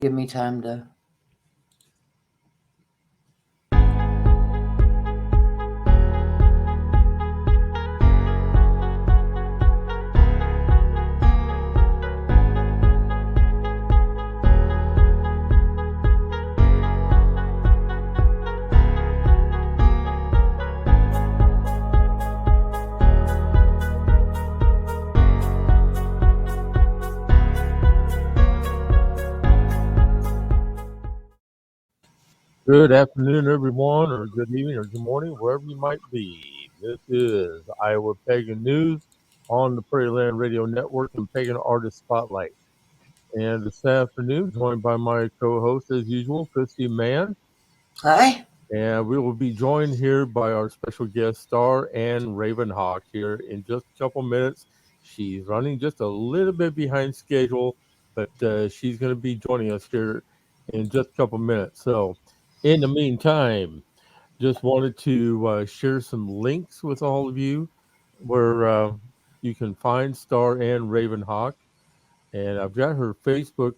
Give me time to... Good afternoon, everyone, or good evening, or good morning, wherever you might be. This is Iowa Pagan News on the Prairie Land Radio Network and Pagan Artist Spotlight. And this afternoon, joined by my co-host, as usual, Christy Mann. Hi. And we will be joined here by our special guest, Starr Ann RavenHawk, here in just a couple minutes. She's running just a little bit behind schedule, but she's going to be joining us here in just a couple minutes. So, in the meantime, just wanted to share some links with all of you where you can find Starr Ann RavenHawk. And I've got her Facebook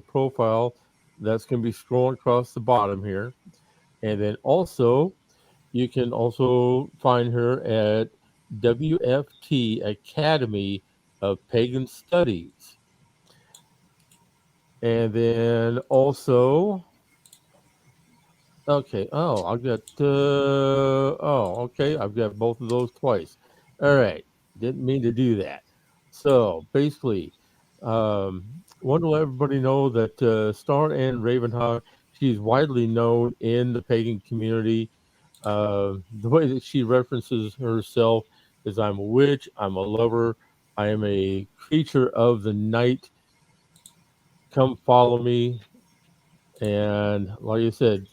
profile that's going to be scrolling across the bottom here. And then also, you can also find her at WFT Academy of Pagan Studies. And then also, okay. Oh, I've got. Okay. I've got both of those twice. All right. Didn't mean to do that. So basically, want to let everybody know that Starr Ann RavenHawk, she's widely known in the pagan community. The way that she references herself is, "I'm a witch. I'm a lover. I am a creature of the night. Come follow me." And like I said,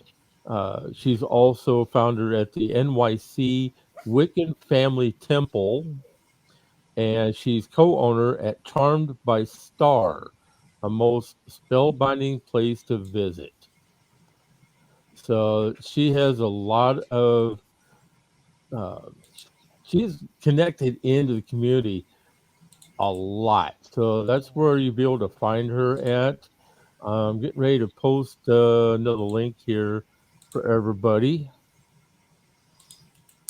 she's also founder at the NYC Wiccan Family Temple, and she's co-owner at Charmed by Starr, a most spellbinding place to visit. So she has a lot of, uh, she's connected into the community a lot. So that's where you'll be able to find her at. I'm getting ready to post another link here for everybody.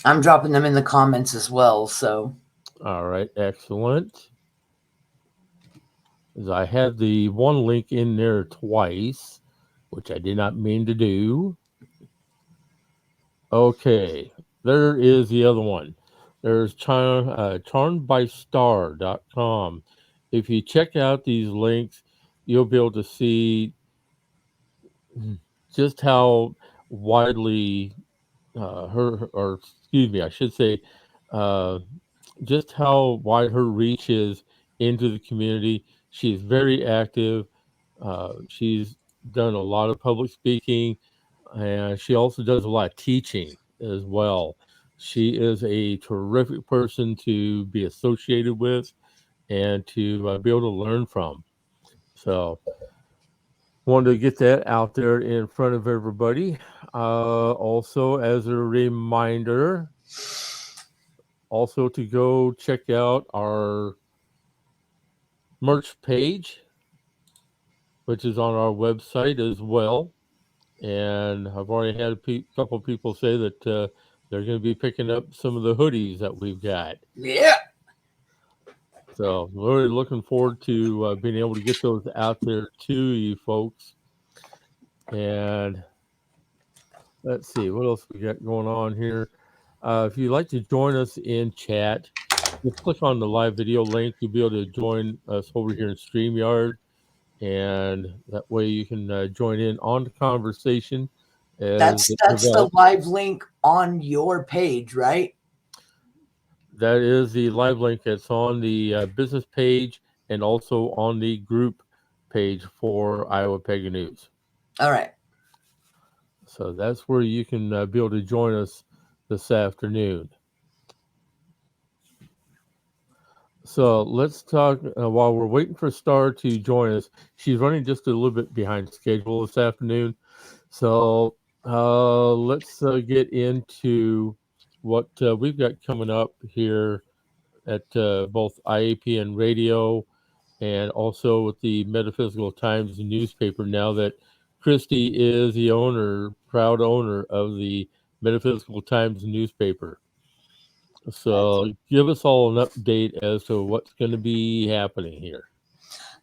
I'm dropping them in the comments as well, so. All right, excellent. As I had the one link in there twice, which I did not mean to do. Okay, there is the other one. There's charmbystarr.com. If you check out these links, you'll be able to see just how widely or excuse me, I should say, uh, just how wide her reach is into the community. She's very active. She's done a lot of public speaking, and she also does a lot of teaching as well. She is a terrific person to be associated with and to be able to learn from. So, wanted to get that out there in front of everybody. Also, as a reminder, also to go check out our merch page, which is on our website as well. And I've already had a couple of people say that they're going to be picking up some of the hoodies that we've got. Yeah. So we're really looking forward to being able to get those out there to you folks. And let's see what else we got going on here. If you'd like to join us in chat, just click on the live video link. You'll be able to join us over here in StreamYard, and that way you can join in on the conversation. That's the live link on your page, right? That is the live link that's on the business page and also on the group page for Iowa Pagan News. All right. So that's where you can be able to join us this afternoon. So let's talk while we're waiting for Starr to join us. She's running just a little bit behind schedule this afternoon. So let's get into what we've got coming up here at both IAP and radio and also with the Metaphysical Times newspaper, now that Christy is the proud owner of the Metaphysical Times newspaper. So give us all an update as to what's going to be happening here.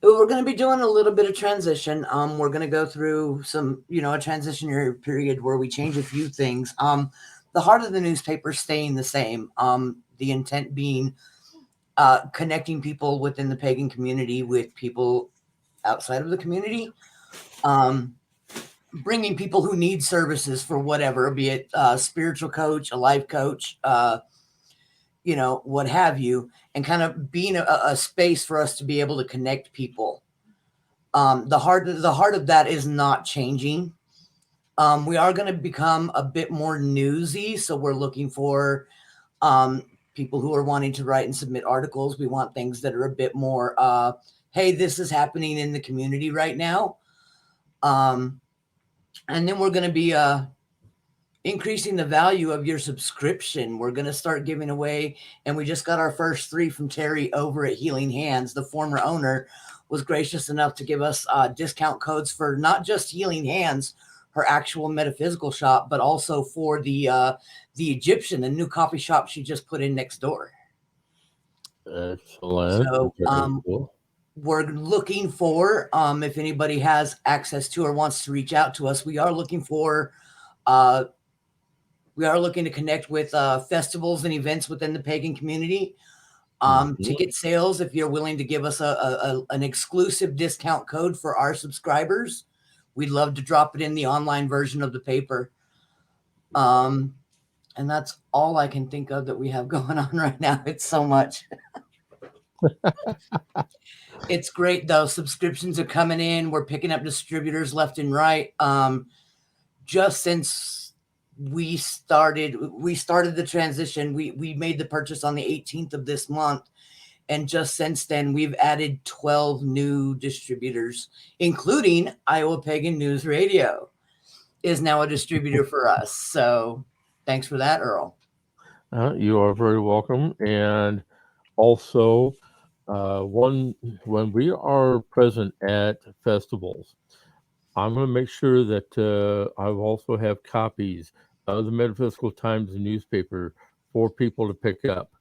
We're going to be doing a little bit of transition. We're going to go through some, a transitionary period where we change a few things. The heart of the newspaper staying the same. The intent being connecting people within the pagan community with people outside of the community. Bringing people who need services for whatever, be it a spiritual coach, a life coach, what have you, and kind of being a space for us to be able to connect people. The heart of that is not changing. We are going to become a bit more newsy, so we're looking for people who are wanting to write and submit articles. We want things that are a bit more, hey, this is happening in the community right now. And then we're going to be increasing the value of your subscription. We're going to start giving away, and we just got our first 3 from Terry over at Healing Hands. The former owner was gracious enough to give us discount codes for not just Healing Hands, her actual metaphysical shop, but also for the Egyptian, the new coffee shop she just put in next door. Excellent. So cool. We're looking for, if anybody has access to or wants to reach out to us, we are looking to connect with festivals and events within the pagan community. Ticket sales, if you're willing to give us an exclusive discount code for our subscribers, we'd love to drop it in the online version of the paper. And that's all I can think of that we have going on right now. It's so much. It's great though. Subscriptions are coming in. We're picking up distributors left and right. Just since we started the transition, we made the purchase on the 18th of this month. And just since then, we've added 12 new distributors, including Iowa Pagan News Radio is now a distributor for us. So thanks for that, Earl. You are very welcome. And also, when we are present at festivals, I'm going to make sure that I also have copies of the Metaphysical Times newspaper for people to pick up.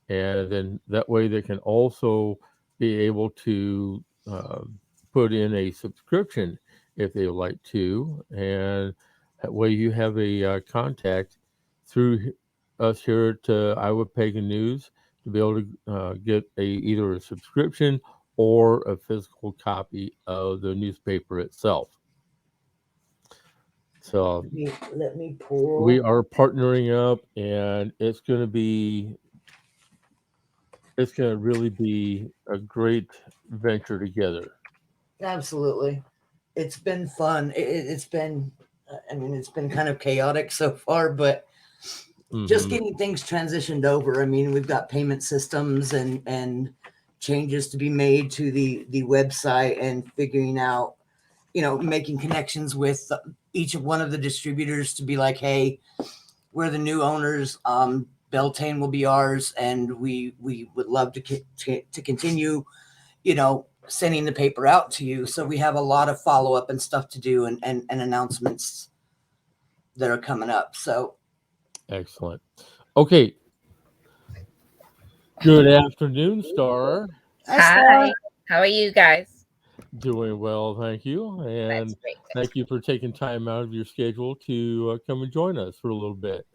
And then that way they can also be able to put in a subscription if they would like to. And that way you have a contact through us here at Iowa Pagan News to be able to get either a subscription or a physical copy of the newspaper itself. So let me pull. We are partnering up, and it's going to really be a great venture together. Absolutely. It's been fun. It's been kind of chaotic so far, but just getting things transitioned over. I mean, we've got payment systems and changes to be made to the website, and figuring out, making connections with each of one of the distributors to be like, hey, we're the new owners. Beltane will be ours, and we would love to continue, sending the paper out to you. So we have a lot of follow-up and stuff to do, and announcements that are coming up. So excellent. Okay. Good afternoon, Starr. Hi. How are you guys? Doing well, thank you. And thank you for taking time out of your schedule to come and join us for a little bit.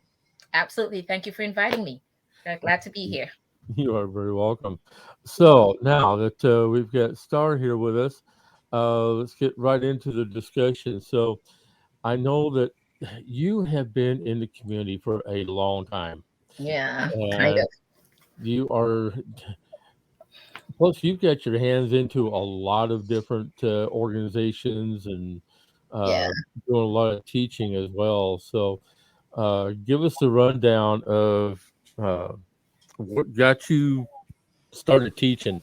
Absolutely. Thank you for inviting me. Glad to be here. You are very welcome. So now that we've got Starr here with us, let's get right into the discussion. So I know that you have been in the community for a long time. Yeah, kind of. You are, plus you've got your hands into a lot of different organizations and doing a lot of teaching as well. So give us the rundown of what got you started teaching.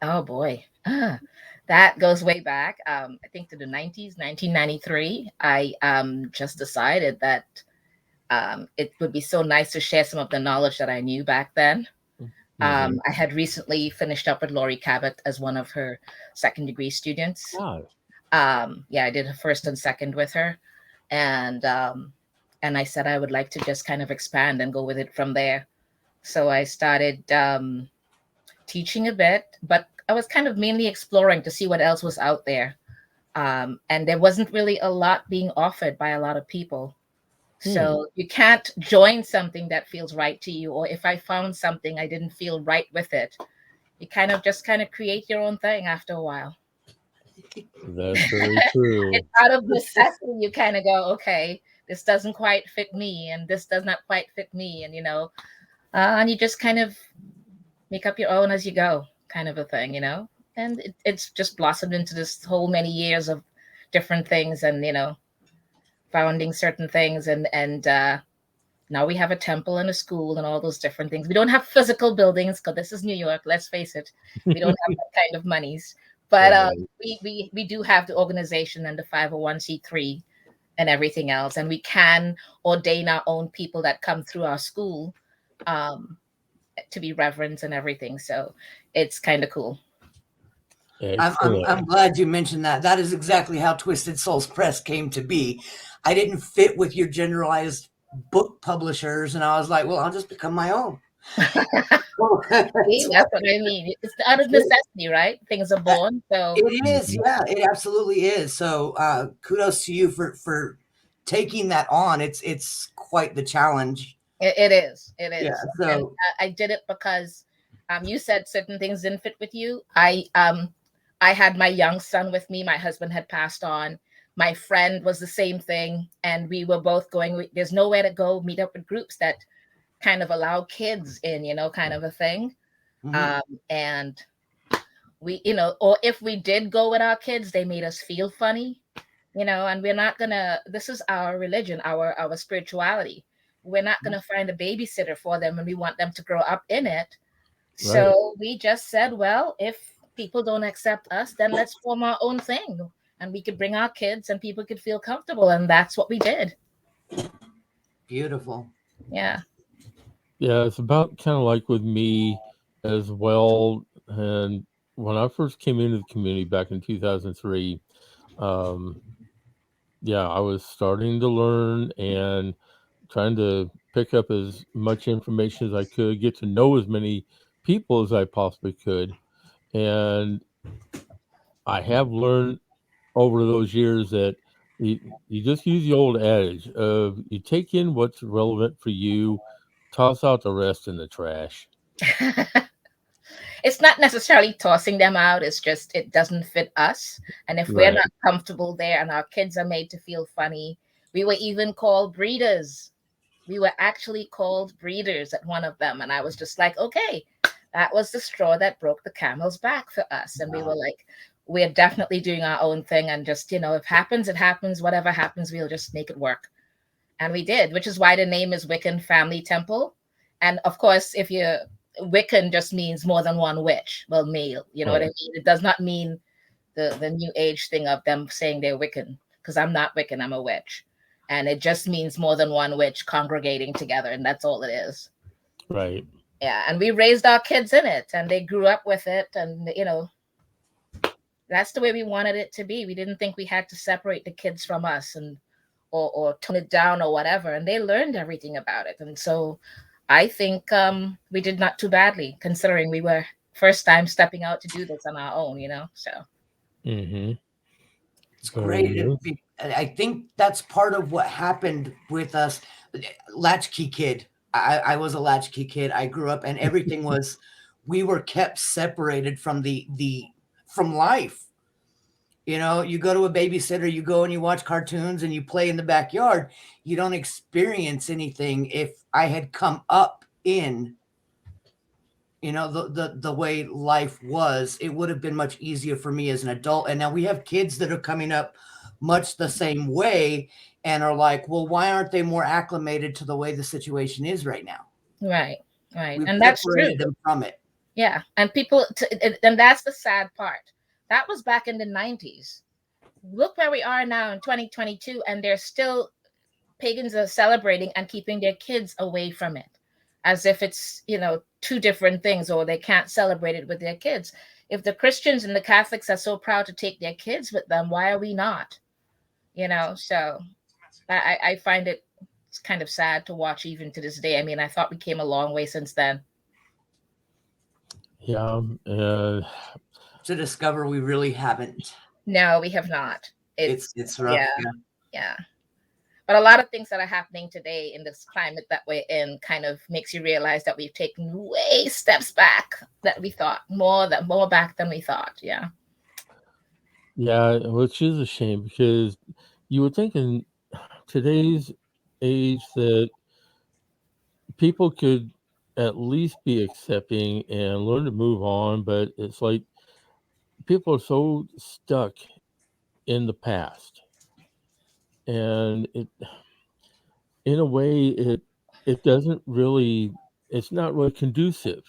Oh boy. That goes way back. I think to the 90s, 1993. I just decided that it would be so nice to share some of the knowledge that I knew back then. I had recently finished up with Lori Cabot as one of her second degree students. Oh, Yeah, I did a first and second with her, and I said I would like to just kind of expand and go with it from there. So I started teaching a bit, but I was kind of mainly exploring to see what else was out there. And there wasn't really a lot being offered by a lot of people. So you can't join something that feels right to you, or if I found something I didn't feel right with it, you kind of create your own thing after a while. that's very true. It's out of necessity. You kind of go, okay, this doesn't quite fit me, and this does not quite fit me, and and you just kind of make up your own as you go, kind of a thing, And it's just blossomed into this whole many years of different things, and founding certain things, and now we have a temple and a school and all those different things. We don't have physical buildings because this is New York. Let's face it, we don't have that kind of monies. But Right. we do have the organization and the 501c3 and everything else, and we can ordain our own people that come through our school to be reverends and everything. So it's kind of cool. I'm glad you mentioned that. That is exactly how Twisted Souls Press came to be. I didn't fit with your generalized book publishers, and I was like, well, I'll just become my own. See, that's what I mean. It's out of necessity, right? Things are born. So it is, yeah, it absolutely is. So kudos to you for taking that on. It's quite the challenge. It is. Yeah, so and I did it because you said certain things didn't fit with you. I had my young son with me. My husband had passed on. My friend was the same thing, and we were both going. There's nowhere to go. Meet up with groups that kind of allow kids in, kind of a thing. And we, or if we did go with our kids, they made us feel funny, and we're not gonna. This is our religion, our spirituality. We're not gonna find a babysitter for them, and we want them to grow up in it. So we just said, well, if people don't accept us, then let's form our own thing, and we could bring our kids, and people could feel comfortable, and that's what we did. Beautiful. Yeah. Yeah, it's about kind of like with me as well. And when I first came into the community back in 2003, yeah, I was starting to learn and trying to pick up as much information as I could, get to know as many people as I possibly could. And I have learned over those years that you just use the old adage of you take in what's relevant for you, toss out the rest in the trash. It's not necessarily tossing them out. It's just it doesn't fit us. And if we're Right. not comfortable there and our kids are made to feel funny, we were even called breeders. We were actually called breeders at one of them. And I was just like, okay, that was the straw that broke the camel's back for us. And we were like, we're definitely doing our own thing. And just, if happens, it happens. Whatever happens, we'll just make it work. And we did, which is why the name is Wiccan Family Temple. And of course, if you Wiccan just means more than one witch. Well, male, you know what I mean? It does not mean the new age thing of them saying they're Wiccan, because I'm not Wiccan, I'm a witch. And it just means more than one witch congregating together, and that's all it is. Right. Yeah, and we raised our kids in it, and they grew up with it, and that's the way we wanted it to be. We didn't think we had to separate the kids from us and or tone it down or whatever, and they learned everything about it. And so I think we did not too badly, considering we were first time stepping out to do this on our own, so. It's great. I think that's part of what happened with us. Latchkey kid. I was a latchkey kid. I grew up, and everything was, we were kept separated from from life. You go to a babysitter, you go and you watch cartoons and you play in the backyard. You don't experience anything. If I had come up in, the way life was, it would have been much easier for me as an adult. And now we have kids that are coming up much the same way and are like, well, why aren't they more acclimated to the way the situation is right now? Right. We've And that's separated true. them from it. Yeah. And and that's the sad part. That was back in the 90s. Look where we are now in 2022, and there's still pagans are celebrating and keeping their kids away from it. as if it's, two different things, or they can't celebrate it with their kids. If the Christians and the Catholics are so proud to take their kids with them, why are we not? So I find it's kind of sad to watch even to this day. I mean, I thought we came a long way since then. Yeah. To discover we really haven't. No, we have not. It's rough. Yeah. But a lot of things that are happening today in this climate that we're in kind of makes you realize that we've taken way steps back that we thought, more back than we thought. Yeah. Yeah, which is a shame, because you would think in today's age that people could at least be accepting and learn to move on, but it's like people are so stuck in the past, and in a way, it doesn't really, it's not really conducive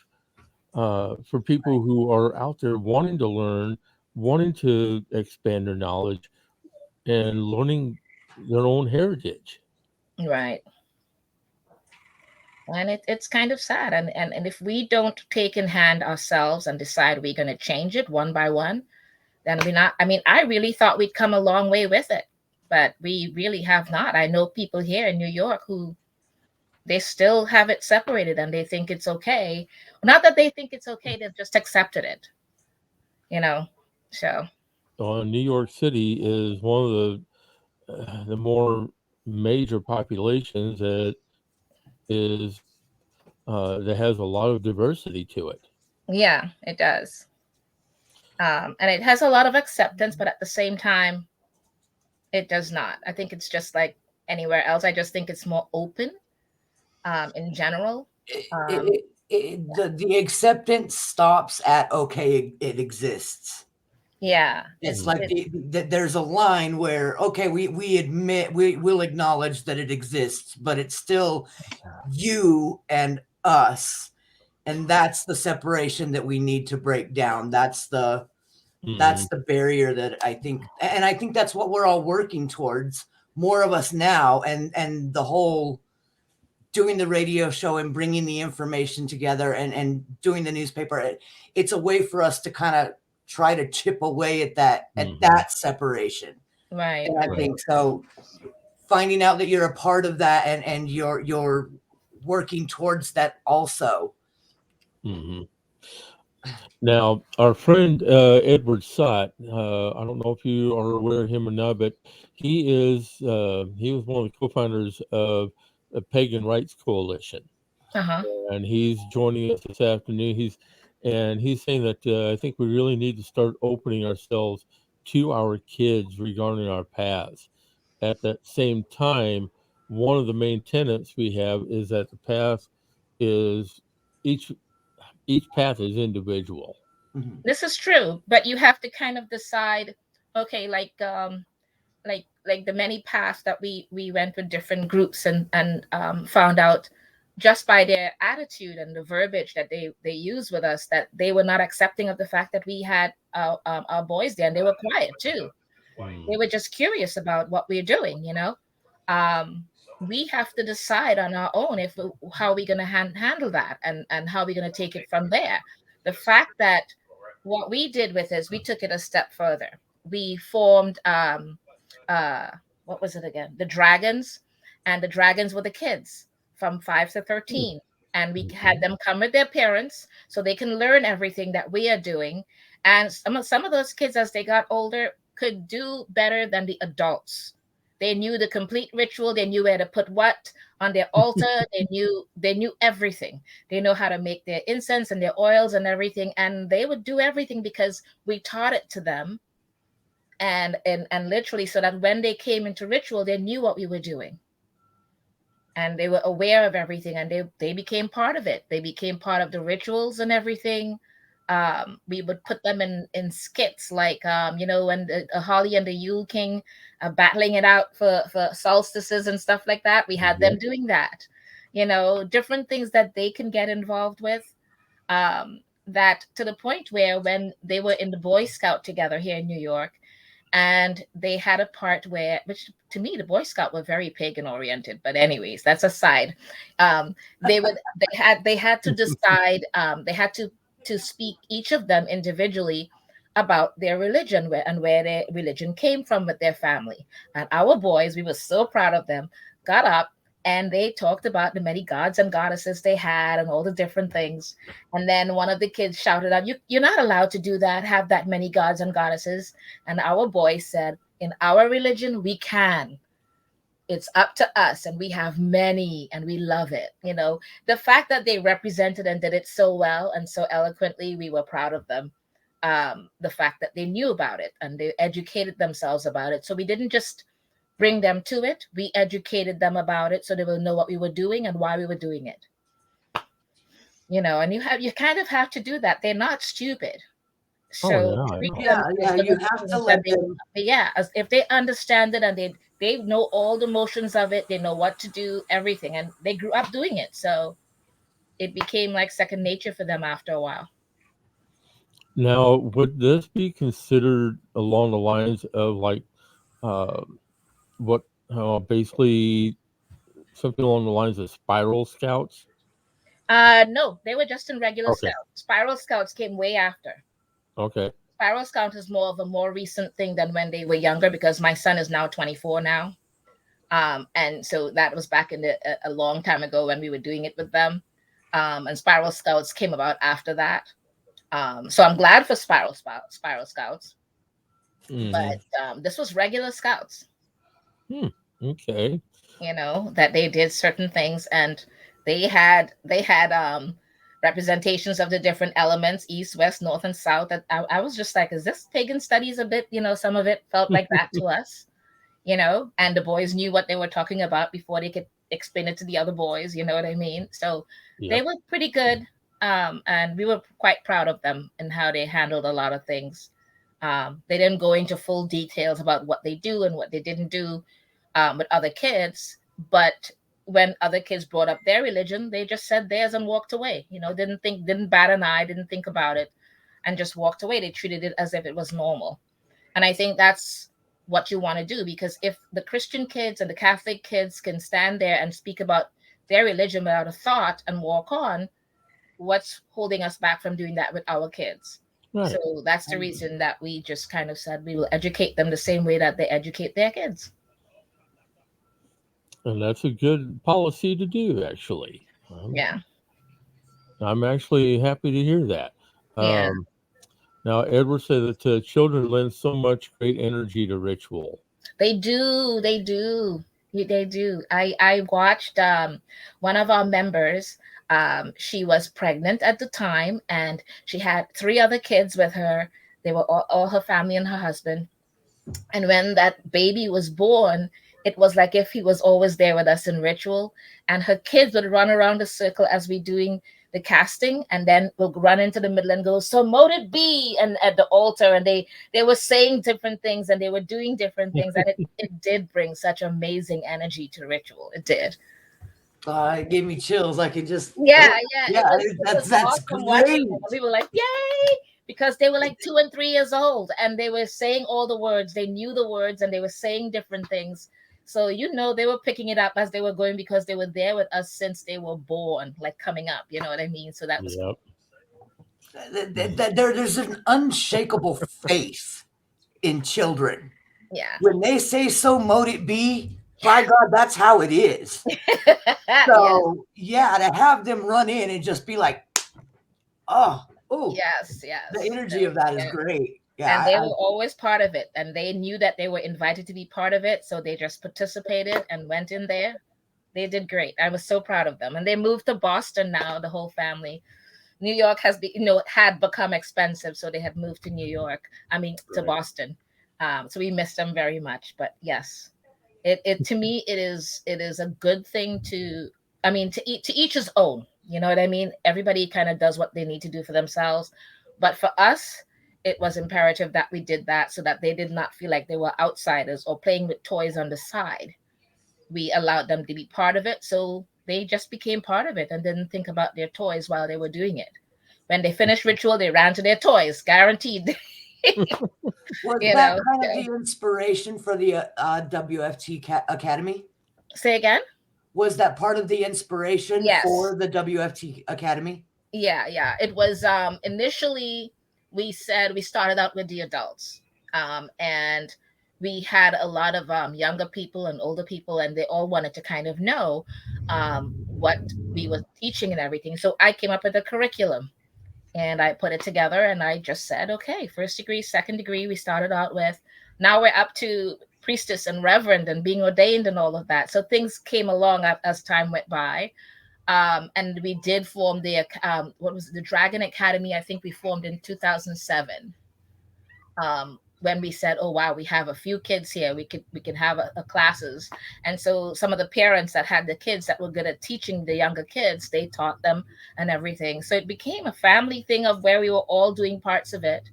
for people who are out there wanting to learn, wanting to expand their knowledge, and learning their own heritage. Right. And it's kind of sad. And if we don't take in hand ourselves and decide we're going to change it one by one, then we're not. I mean, I really thought we'd come a long way with it, but we really have not. I know people here in New York who they still have it separated and they think it's okay. Not that they think it's okay, they've just accepted it, so. New York City is one of the more major populations that is that has a lot of diversity to it. Yeah, it does. And it has a lot of acceptance, but at the same time, it does not. I think it's just like anywhere else. I just think it's more open in general. The acceptance stops at, okay, it exists. Yeah. It's like there's a line where, okay, we admit, we'll acknowledge that it exists, but it's still you and us. And that's the separation that we need to break down. That's the barrier that I think that's what we're all working towards. More of us now, and the whole doing the radio show and bringing the information together and doing the newspaper. It's a way for us to kind of try to chip away at that separation. Right. And I think so. Finding out that you're a part of that and you're working towards that also. Mm-hmm. Now, our friend Edward Sott, I don't know if you are aware of him or not, but he was one of the co-founders of the Pagan Rights Coalition, and he's joining us this afternoon. He's saying that I think we really need to start opening ourselves to our kids regarding our paths. At that same time, one of the main tenets we have is that the path is each path is individual. This is true, but you have to kind of decide, okay, like the many paths that we went with different groups and found out just by their attitude and the verbiage that they use with us that they were not accepting of the fact that we had our boys there, and they were quiet too. They were just curious about what we're doing, we have to decide on our own how we're going to handle that and how we're going to take it from there. The fact that what we did with is we took it a step further. We formed what was it again? The Dragons, and the Dragons were the kids from 5 to 13. And we had them come with their parents so they can learn everything that we are doing. And some of those kids, as they got older, could do better than the adults. They knew the complete ritual. They knew where to put what on their altar. They knew everything. They know how to make their incense and their oils and everything. And they would do everything because we taught it to them. And literally, so that when they came into ritual, they knew what we were doing. And they were aware of everything, and they became part of it. They became part of the rituals and everything. We would put them in skits like, when the Holly and the Yule King battling it out for solstices and stuff like that. We had them doing that, different things that they can get involved with. That to the point where when they were in the Boy Scout together here in New York, And they had a part where, which to me, the Boy Scout were very pagan oriented, but anyways, that's aside. They had to decide, they had to speak, each of them individually, about their religion, and where their religion came from with their family. And our boys, we were so proud of them, got up and they talked about the many gods and goddesses they had and all the different things. And then one of the kids shouted out, you're not allowed to do that, have that many gods and goddesses. And our boy said, in our religion, we can. It's up to us, and we have many, and we love it. The fact that they represented and did it so well and so eloquently, we were proud of them. The fact that they knew about it and they educated themselves about it. So we didn't just bring them to it. We educated them about it so they will know what we were doing and why we were doing it. And you kind of have to do that. They're not stupid. So you have to let them. As if they understand it and they know all the motions of it, they know what to do, everything, and they grew up doing it. So it became like second nature for them after a while. Now, would this be considered along the lines of like what basically something along the lines of spiral scouts? No, they were just in regular Okay. scouts. Spiral scouts came way after. Okay. Spiral scout is more of a more recent thing than when they were younger, because my son is now 24 now. And so that was back in a long time ago when we were doing it with them. And spiral scouts came about after that. So I'm glad for spiral scouts. Mhm. But this was regular scouts. Okay. That they did certain things, and they had representations of the different elements, east, west, north, and south. That I was just like, is this pagan studies a bit? Some of it felt like that to us, and the boys knew what they were talking about before they could explain it to the other boys. You know what I mean? So They were pretty good. And we were quite proud of them and how they handled a lot of things. They didn't go into full details about what they do and what they didn't do with other kids, but when other kids brought up their religion, they just said theirs and walked away. Didn't bat an eye, didn't think about it, and just walked away. They treated it as if it was normal. And I think that's what you want to do, because if the Christian kids and the Catholic kids can stand there and speak about their religion without a thought and walk on, what's holding us back from doing that with our kids? Right. So that's the reason that we just kind of said we will educate them the same way that they educate their kids. And that's a good policy to do, actually. Yeah. I'm actually happy to hear that. Yeah. Now, Edward said that children lend so much great energy to ritual. They do. They do. I watched one of our members. She was pregnant at the time, and she had 3 other kids with her. They were all her family and her husband. And when that baby was born, it was like if he was always there with us in ritual. And her kids would run around the circle as we doing the casting, and then we'll run into the middle and go, so mote it be, and at the altar, and they were saying different things and they were doing different things, and it did bring such amazing energy to ritual. It did. It gave me chills. I could just yeah. That's awesome. Great. We were like, yay, because they were like 2 and 3 years old, and they were saying all the words. They knew the words, and they were saying different things. So, they were picking it up as they were going, because they were there with us since they were born, like coming up. You know what I mean? So that was cool. There's an unshakable faith in children. Yeah. When they say, so mote it be, by God, that's how it is. So, to have them run in and just be like, oh, yes. The energy of that is great. Yeah, and they were always part of it, and they knew that they were invited to be part of it, so they just participated and went in there. They did great. I was so proud of them, and they moved to Boston now. The whole family. New York had become expensive, so they had moved to New York. To Boston. So we missed them very much. But yes, it to me it is a good thing to each his own. You know what I mean? Everybody kind of does what they need to do for themselves, but for us, it was imperative that we did that so that they did not feel like they were outsiders or playing with toys on the side. We allowed them to be part of it, so they just became part of it and didn't think about their toys while they were doing it. When they finished ritual, they ran to their toys, guaranteed. Was You that know, kind of the inspiration for the WFT Academy? say again. Was that part of the inspiration Yes. for the WFT Academy? Yeah. It was initially we said we started out with the adults. And we had a lot of younger people and older people, and they all wanted to kind of know what we were teaching and everything. So I came up with a curriculum and I put it together, and I just said, okay, first degree, second degree, we started out with. Now we're up to priestess and reverend and being ordained and all of that. So things came along as time went by. And we did form the what was it, the Dragon Academy. I think we formed in 2007. When we said, oh wow, we have a few kids here, we can have a classes. And so some of the parents that had the kids that were good at teaching the younger kids, they taught them and everything. So it became a family thing of where we were all doing parts of it,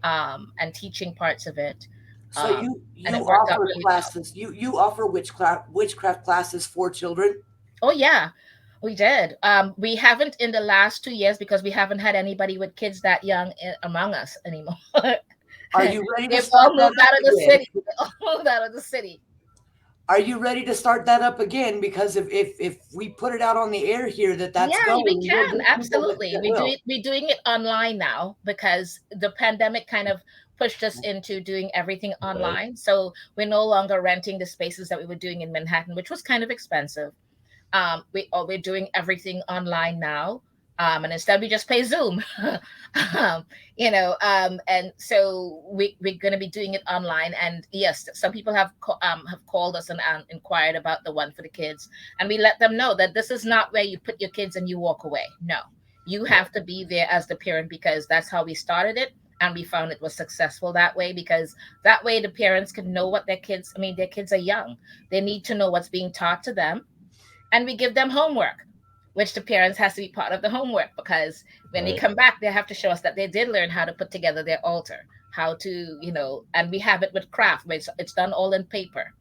and teaching parts of it. So And you it worked out offer really well. classes. You offer witchcraft classes for children. Oh yeah, we did. We haven't in the last 2 years because we haven't had anybody with kids that young among us anymore. Are you ready to They've all start that moved out up of the again? city. They all moved out of the city. Are you ready to start that up again? Because if we put it out on the air here that's Yeah, we going, we'll can get people absolutely. that will. We're doing it online now because the pandemic kind of pushed us into doing everything online. So we're no longer renting the spaces that we were doing in Manhattan, which was kind of expensive. We're doing everything online now. And instead we just pay Zoom. And so we're going to be doing it online. And yes, some people have called us and inquired about the one for the kids, and we let them know that this is not where you put your kids and you walk away. No, you have to be there as the parent, because that's how we started it. And we found it was successful that way, because that way the parents can know what their kids, I mean, their kids are young. They need to know what's being taught to them. And we give them homework, which the parents has to be part of the homework, because when they come back, they have to show us that they did learn how to put together their altar, how to, and we have it with craft, where it's done all in paper,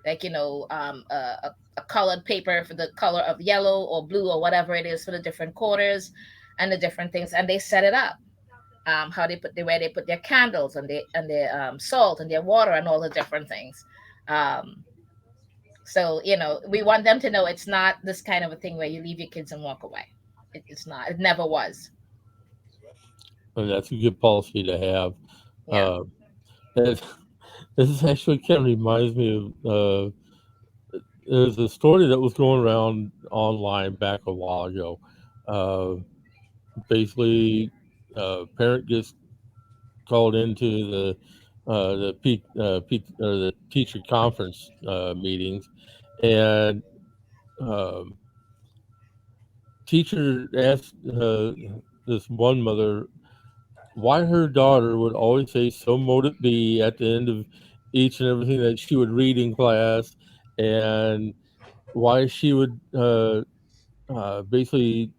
like, a colored paper for the color of yellow or blue or whatever it is for the different quarters and the different things. And they set it up. How they put where they put their candles and their salt and their water and all the different things. So, we want them to know it's not this kind of a thing where you leave your kids and walk away. It's not. It never was. And that's a good policy to have. Yeah. And this is actually kind of reminds me of there's a story that was going around online back a while ago. Basically, parent gets called into the teacher conference meetings, and um, teacher asked this one mother why her daughter would always say "so mote it be" at the end of each and everything that she would read in class, and why she would basically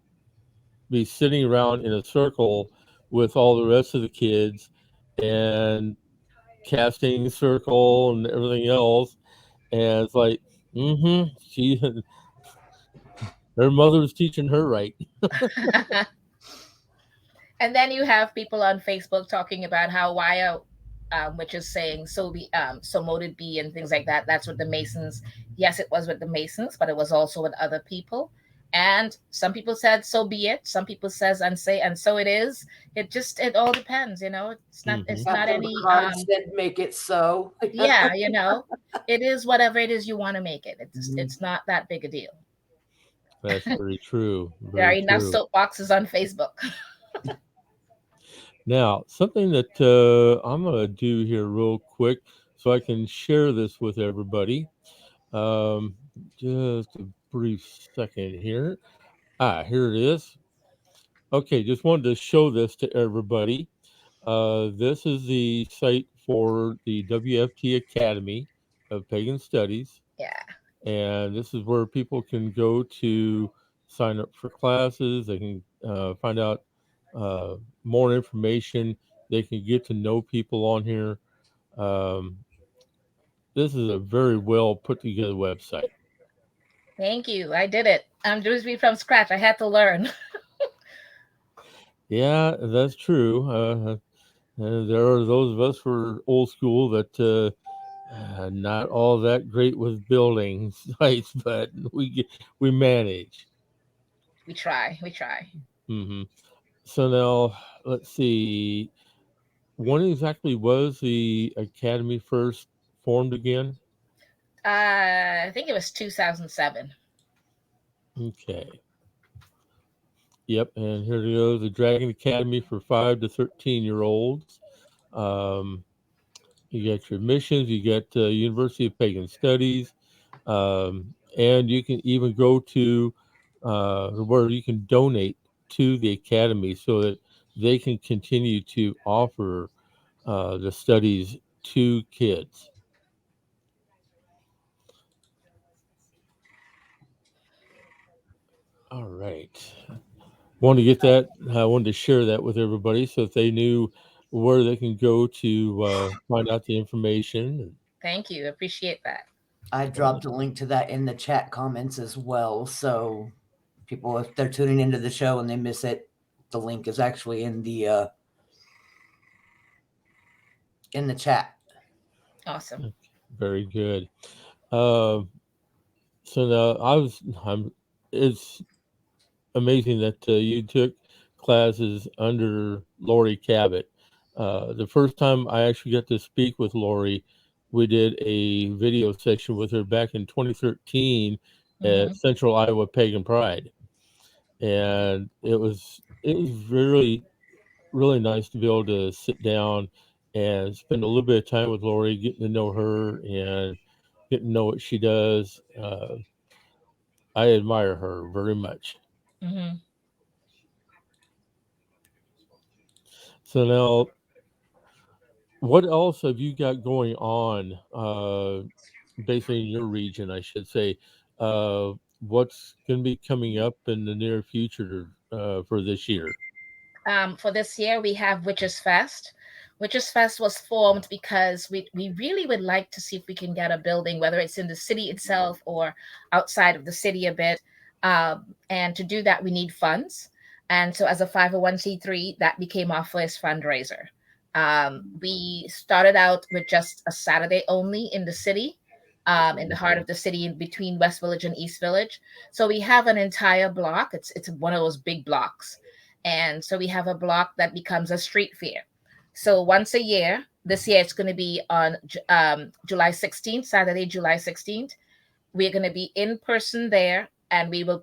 be sitting around in a circle with all the rest of the kids and casting circle and everything else. And it's like, she, her mother was teaching her right. And then you have people on Facebook talking about how which is saying so moted be and things like that. That's what the Masons. Yes, it was with the Masons, but it was also with other people. And some people said so be it. Some people says and so it is. It all depends. It's not Captain any Picard said, "Make it so." yeah, it is whatever it is you want to make it. It's not that big a deal. That's very true. There are Very enough true. soapboxes on Facebook. Now, something that I'm going to do here real quick so I can share this with everybody. Just a brief second here. Here it is. Okay, just wanted to show this to everybody. This is the site for the WFT Academy of Pagan Studies. Yeah. And this is where people can go to sign up for classes. They can find out more information. They can get to know people on here. Um, this is a very well put together website. Thank you. I did it. I'm doing it from scratch. I had to learn. Yeah, that's true. There are those of us who are old school that not all that great with building sites, but we manage. We try. Hmm. So now let's see. When exactly was the academy first formed again? I think it was 2007. Okay. Yep. And here we go. The Dragon Academy for 5 to 13-year-olds. Um, you got your missions. You got University of Pagan Studies, and you can even go to where you can donate to the academy so that they can continue to offer the studies to kids. All right. Wanted to get that. I wanted to share that with everybody so that they knew where they can go to find out the information. Thank you. Appreciate that. I dropped a link to that in the chat comments as well. So people, if they're tuning into the show and they miss it, the link is actually in the chat. Awesome. Okay, very good. So now it's amazing that you took classes under Lori Cabot. The first time I actually got to speak with Lori, we did a video session with her back in 2013 Mm-hmm. at Central Iowa Pagan Pride, and it was really nice to be able to sit down and spend a little bit of time with Lori, getting to know her and getting to know what she does. I admire her very much. Mm-hmm. So now, what else have you got going on, basically in your region, I should say? What's going to be coming up in the near future for this year? For this year, we have Witches Fest. Witches Fest was formed because we really would like to see if we can get a building, whether it's in the city itself or outside of the city a bit. And to do that, we need funds. And so, as a 501c3, that became our first fundraiser. We started out with just a Saturday only in the city, in the heart of the city, in between West Village and East Village. So we have an entire block. It's one of those big blocks, and so we have a block that becomes a street fair. So once a year, this year it's going to be on July 16th, Saturday, July 16th. We're going to be in person there, and we will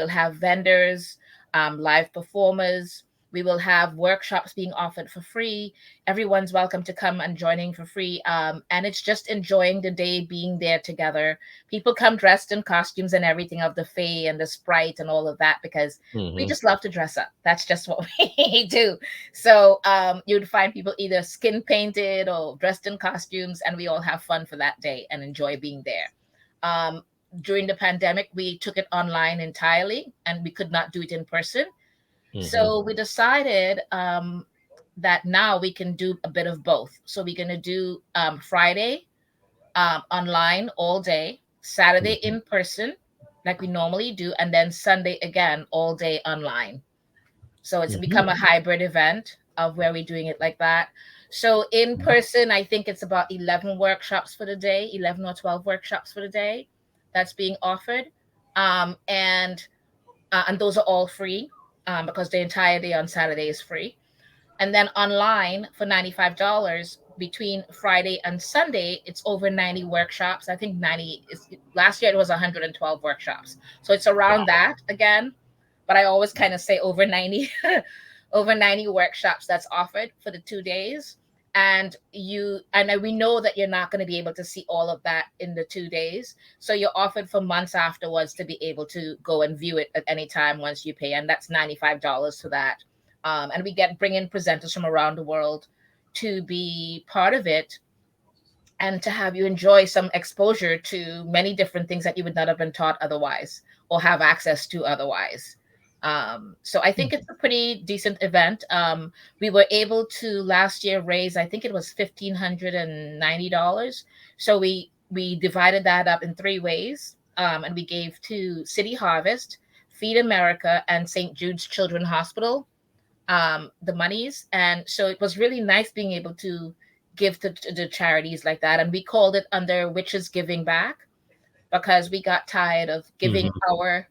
have vendors, live performers. We will have workshops being offered for free. Everyone's welcome to come and joining for free. And it's just enjoying the day, being there together. People come dressed in costumes and everything of the Fae and the Sprite and all of that, because we Hmm. just love to dress up. That's just what we do. So you'd find people either skin painted or dressed in costumes, and we all have fun for that day and enjoy being there. Um, During the pandemic, we took it online entirely, and we could not do it in person. Hmm. So we decided that now we can do a bit of both. So we're going to do Friday online all day, Saturday Hmm. in person, like we normally do, and then Sunday again all day online. So it's Hmm. become a hybrid event of where we're doing it like that. So in person, I think it's about 11 workshops for the day, 11 or 12 workshops for the day that's being offered. And those are all free, because the entire day on Saturday is free. And then online for $95 between Friday and Sunday, it's over 90 workshops. I think 90 is, last year it was 112 workshops. So it's around Wow. that again. But I always kind of say over 90, over 90 workshops that's offered for the 2 days. And we know that you're not going to be able to see all of that in the 2 days. So you're offered for months afterwards to be able to go and view it at any time once you pay. And that's $95 for that. And we bring in presenters from around the world to be part of it, and to have you enjoy some exposure to many different things that you would not have been taught otherwise or have access to otherwise. So I think it's a pretty decent event. We were able to last year raise, I think it was $1,590. So we divided that up in 3 ways, and we gave to City Harvest, Feed America, and St. Jude's Children's Hospital. the monies. And so it was really nice being able to give to the charities like that. And we called it under Witches Giving Back, because we got tired of giving Mhm. our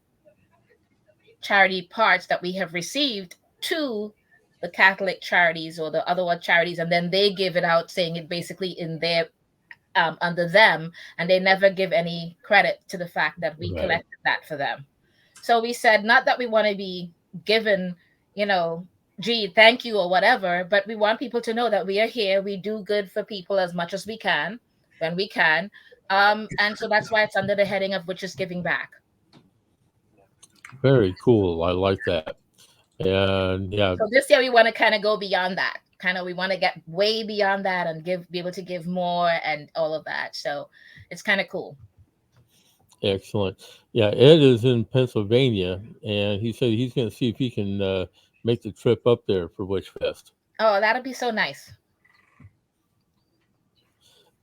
charity parts that we have received to the Catholic charities or the other charities, and then they give it out saying it basically in their under them, and they never give any credit to the fact that we Right. collected that for them. So we said, not that we want to be given, you know, gee, thank you or whatever, but we want people to know that we are here. We do good for people as much as we can when we can. And so that's why it's under the heading of Which is Giving Back. Very cool. I like that. And yeah, So this year we want to kind of go beyond that. Kind of we want to get way beyond that and be able to give more and all of that. So it's kind of cool. excellent. Yeah, Ed is in Pennsylvania, and he said he's going to see if he can make the trip up there for Witchfest. Oh, that'll be so nice.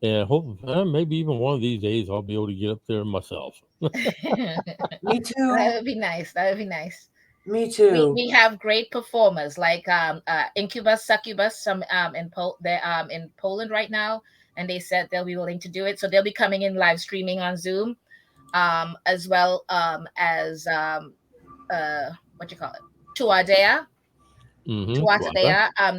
And hope maybe even one of these days I'll be able to get up there myself. Me too. That would be nice. That would be nice. Me too. We have great performers like Incubus, Succubus, some they're in Poland right now, and they said they'll be willing to do it. So they'll be coming in live streaming on Zoom, as well as what you call it, Tuadea. Wanda?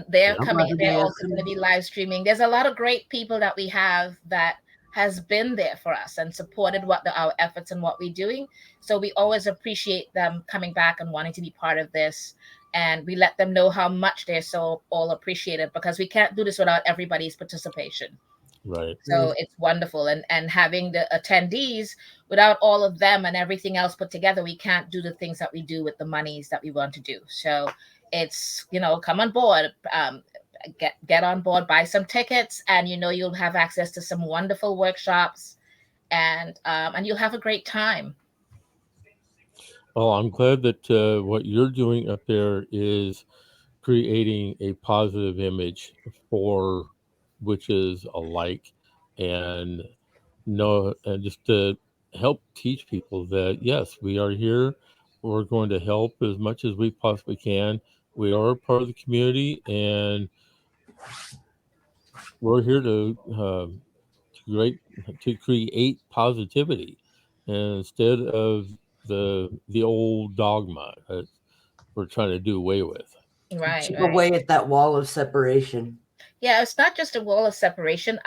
They're Yeah. coming. They're Tuadea. also going to be live streaming. There's a lot of great people that we have that has been there for us and supported our efforts and what we're doing. So we always appreciate them coming back and wanting to be part of this. And we let them know how much they're so all appreciated, because we can't do this without everybody's participation. Right. So it's wonderful. And having the attendees, without all of them and everything else put together, we can't do the things that we do with the monies that we want to do. So it's, come on board, get on board, buy some tickets, and you'll have access to some wonderful workshops, and you'll have a great time. Well, I'm glad that what you're doing up there is creating a positive image for witches alike, and just to help teach people that yes, we are here. We're going to help as much as we possibly can. We are a part of the community, and we're here to create positivity instead of the old dogma that we're trying to do away with. Right. Chip away at that wall of separation. Yeah, it's not just a wall of separation.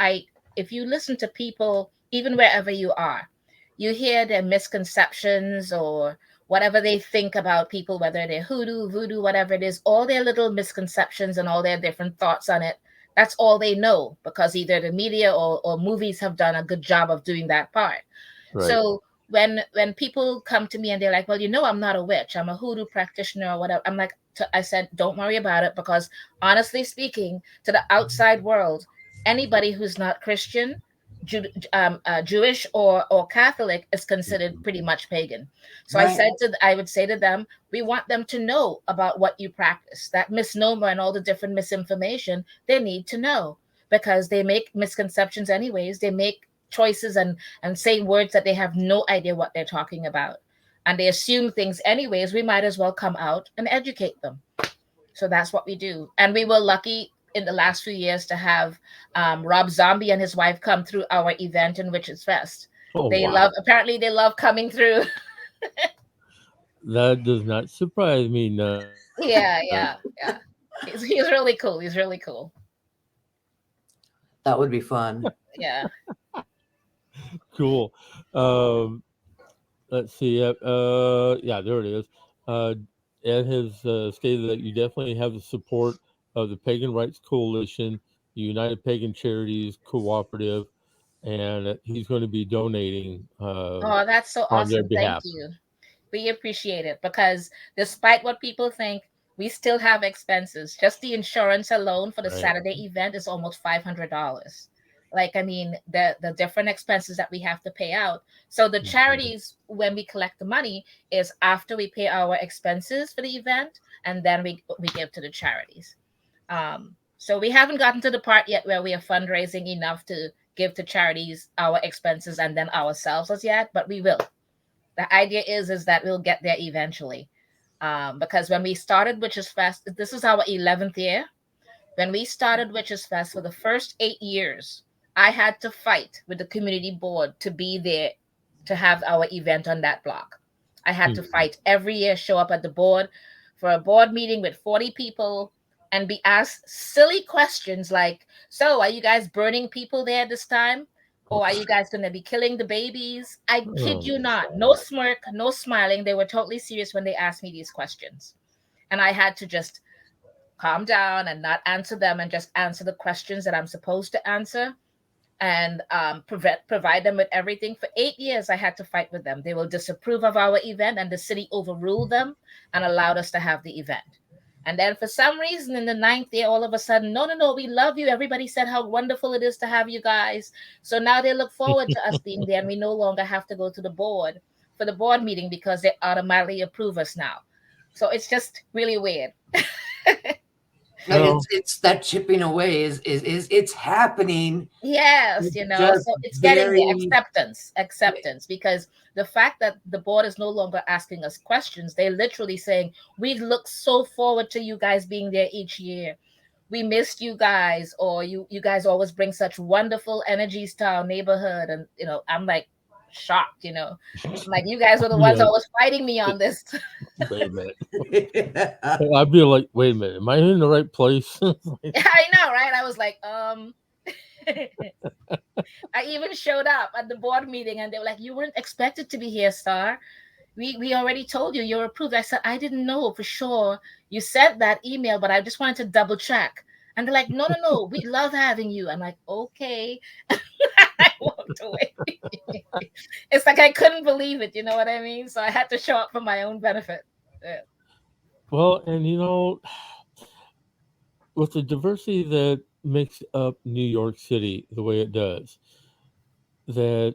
If you listen to people, even wherever you are, you hear their misconceptions or whatever they think about people, whether they're hoodoo, voodoo, whatever it is, all their little misconceptions and all their different thoughts on it. That's all they know, because either the media or movies have done a good job of doing that part. Right. So when people come to me and they're like, well, I'm not a witch, I'm a hoodoo practitioner or whatever, I'm like, I said, don't worry about it, because honestly speaking, to the outside world, anybody who's not Christian, Jewish or Catholic is considered pretty much pagan. So Right. I would say to them, we want them to know about what you practice. That misnomer and all the different misinformation, they need to know, because they make misconceptions anyways. They make choices and say words that they have no idea what they're talking about, and they assume things anyways. We might as well come out and educate them. So that's what we do. And we were lucky in the last few years to have Rob Zombie and his wife come through our event in Witchfest. Oh, They wow. apparently they love coming through. That does not surprise me none. Yeah. He's really cool. He's really cool. That would be fun. Yeah. Cool. Let's see. Yeah, there it is. Ed has stated that you definitely have the support of the Pagan Rights Coalition, the United Pagan Charities, Cooperative, and he's going to be donating Oh, that's so on their awesome. Thank behalf. you. We appreciate it, because despite what people think, we still have expenses. Just the insurance alone for the Right. Saturday event is almost $500. Like, I mean, the different expenses that we have to pay out. So the charities, when we collect the money, is after we pay our expenses for the event, and then we give to the charities. So we haven't gotten to the part yet where we are fundraising enough to give to charities our expenses and then ourselves as yet, but we will. The idea is that we'll get there eventually. Because when we started Witches Fest, this is our 11th year. When we started Witches Fest for the first 8 years, I had to fight with the community board to be there to have our event on that block. I had to fight every year, show up at the board for a board meeting with 40 people and be asked silly questions like, so are you guys burning people there this time? Or are you guys going to be killing the babies? I kid you not. No smirk, no smiling. They were totally serious when they asked me these questions. And I had to just calm down and not answer them and just answer the questions that I'm supposed to answer and provide them with everything. For 8 years, I had to fight with them. They will disapprove of our event, and the city overruled them and allowed us to have the event. And then for some reason, in the 9th year, all of a sudden, no, we love you. Everybody said how wonderful it is to have you guys. So now they look forward to us being there, and we no longer have to go to the board for the board meeting because they automatically approve us now. So it's just really weird. No. It's that chipping away is it's happening. Yes, so it's getting the acceptance, because the fact that the board is no longer asking us questions, they're literally saying, we look so forward to you guys being there each year. We missed you guys, or you guys always bring such wonderful energies to our neighborhood. And, I'm like shocked, I'm like, you guys were the ones always fighting me on this. Wait a minute. I'd be like, wait a minute, am I in the right place? I know, right? I was like, I even showed up at the board meeting and they were like, you weren't expected to be here, Starr. We already told you you're approved. I said, I didn't know for sure you sent that email, but I just wanted to double check. And they're like, no, we love having you. I'm like, okay. I walked away. It's like I couldn't believe it. You know what I mean? So I had to show up for my own benefit. Yeah. Well, and with the diversity that makes up New York City the way it does, the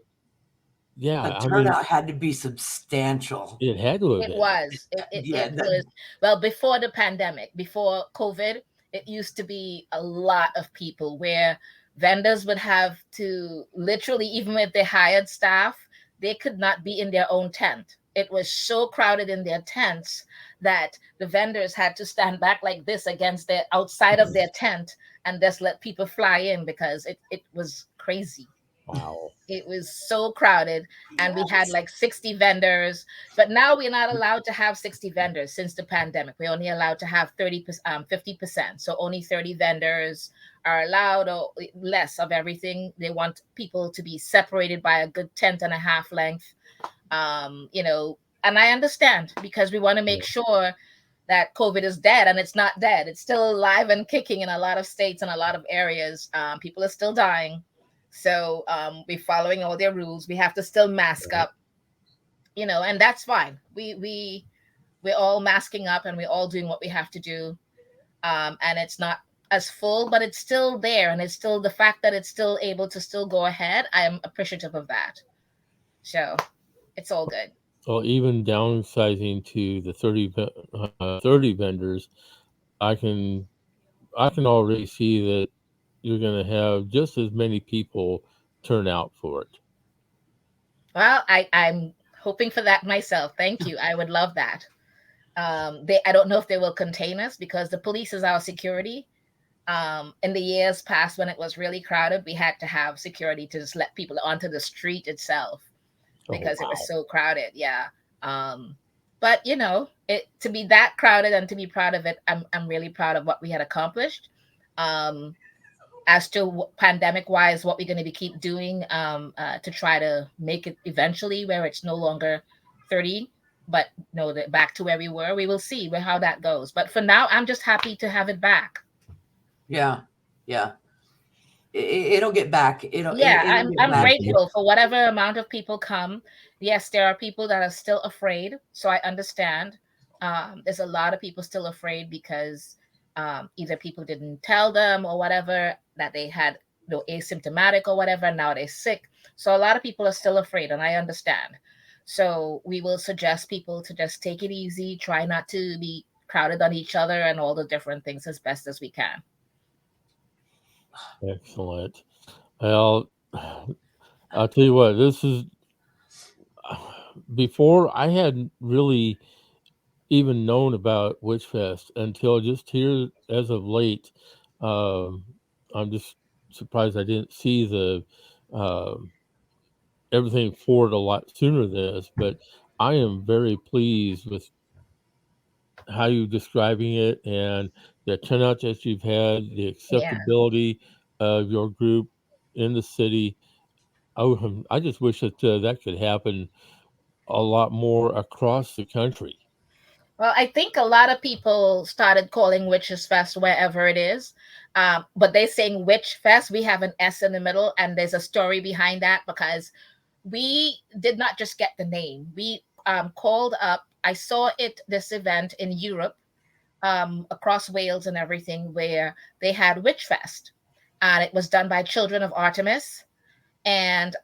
turnout had to be substantial. It had to have been. It was. It was. Well, before the pandemic, before COVID, it used to be a lot of people where vendors would have to literally, even if they hired staff, they could not be in their own tent. It was so crowded in their tents that the vendors had to stand back like this against the outside of their tent and just let people fly in because it was crazy. Wow. It was so crowded, and we had like 60 vendors, but now we're not allowed to have 60 vendors since the pandemic. We're only allowed to have 50%. So only 30 vendors are allowed, or less of everything. They want people to be separated by a good 10.5 length. And I understand, because we want to make sure that COVID is dead, and it's not dead. It's still alive and kicking in a lot of states and a lot of areas. People are still dying. So we're following all their rules. We have to still mask up, and that's fine. We're all masking up and we're all doing what we have to do. And it's not as full, but it's still there. And it's still the fact that it's still able to still go ahead. I am appreciative of that. So it's all good. Well, even downsizing to the 30 vendors, I can already see that you're going to have just as many people turn out for it. Well, I'm hoping for that myself. Thank you. I would love that. I don't know if they will contain us, because the police is our security. In the years past, when it was really crowded, we had to have security to just let people onto the street itself because it was so crowded. Yeah. But to be that crowded and to be proud of it, I'm really proud of what we had accomplished. As to pandemic wise, what we're going to be keep doing to try to make it eventually where it's no longer 30, but back to where we were. We will see how that goes. But for now, I'm just happy to have it back. Yeah. It'll get back. I'm grateful for whatever amount of people come. Yes, there are people that are still afraid, so I understand. There's a lot of people still afraid because either people didn't tell them or whatever, that they had asymptomatic or whatever, now they're sick. So a lot of people are still afraid, and I understand. So we will suggest people to just take it easy, try not to be crowded on each other and all the different things as best as we can. Excellent. Well, I'll tell you what, this is before I had really even known about Witchfest until just here as of late. Um, I'm just surprised I didn't see the everything for it a lot sooner than this, but I am very pleased with how you're describing it and the turnout that you've had, the Yeah. acceptability of your group in the city. I just wish that that could happen a lot more across the country. Well, I think a lot of people started calling Witches Fest wherever it is. But they're saying Witch Fest. We have an S in the middle, and there's a story behind that because we did not just get the name. We called up, I saw this event in Europe, across Wales and everything, where they had Witch Fest. And it was done by Children of Artemis. And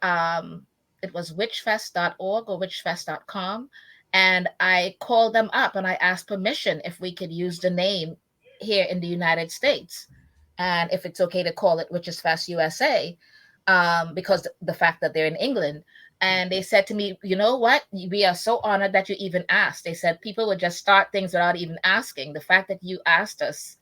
it was witchfest.org or witchfest.com. And I called them up and I asked permission if we could use the name here in the United States, and if it's okay to call it Witches Fest USA, because the fact that they're in England. And they said to me, you know what? We are so honored that you even asked. They said people would just start things without even asking. The fact that you asked us,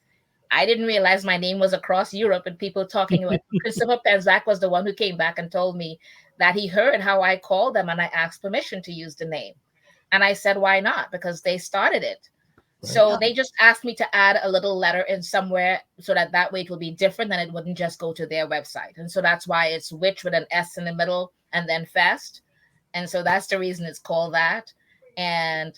I didn't realize my name was across Europe, and people talking about Christopher Penzak was the one who came back and told me that he heard how I called them and I asked permission to use the name. And I said, why not? Because they started it. Right. So they just asked me to add a little letter in somewhere so that way it will be different and it wouldn't just go to their website. And so that's why it's witch with an S in the middle and then fest. And so that's the reason it's called that. And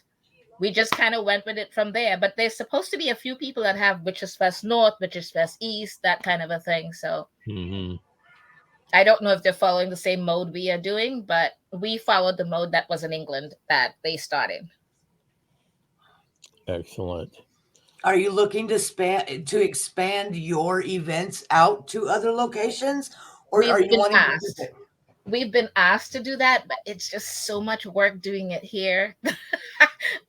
we just kind of went with it from there. But there's supposed to be a few people that have Witches Fest North, Witches Fest East, that kind of a thing. So I don't know if they're following the same mode we are doing, but we followed the mode that was in England that they started. Excellent. Are you looking to expand your events out to other locations, or are you wanting to visit? We've been asked to do that, but it's just so much work doing it here.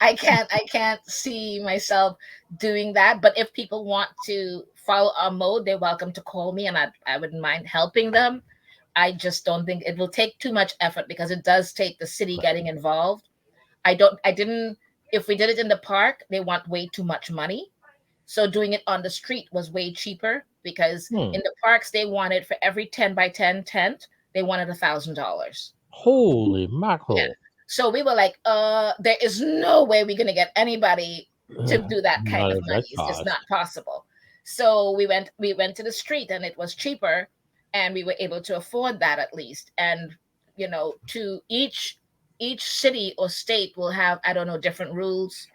I can't see myself doing that. But if people want to follow our mode, they're welcome to call me, and I wouldn't mind helping them. I just don't think it will take too much effort because it does take the city getting involved. If we did it in the park, they want way too much money. So doing it on the street was way cheaper because in the parks, they wanted for every 10 by 10 tent, they wanted $1,000. Holy mackerel. Yeah. So we were like, there is no way we're going to get anybody to do that kind of money. It's just not possible. So we went to the street and it was cheaper and we were able to afford that at least. And, to each city or state will have, I don't know, different rules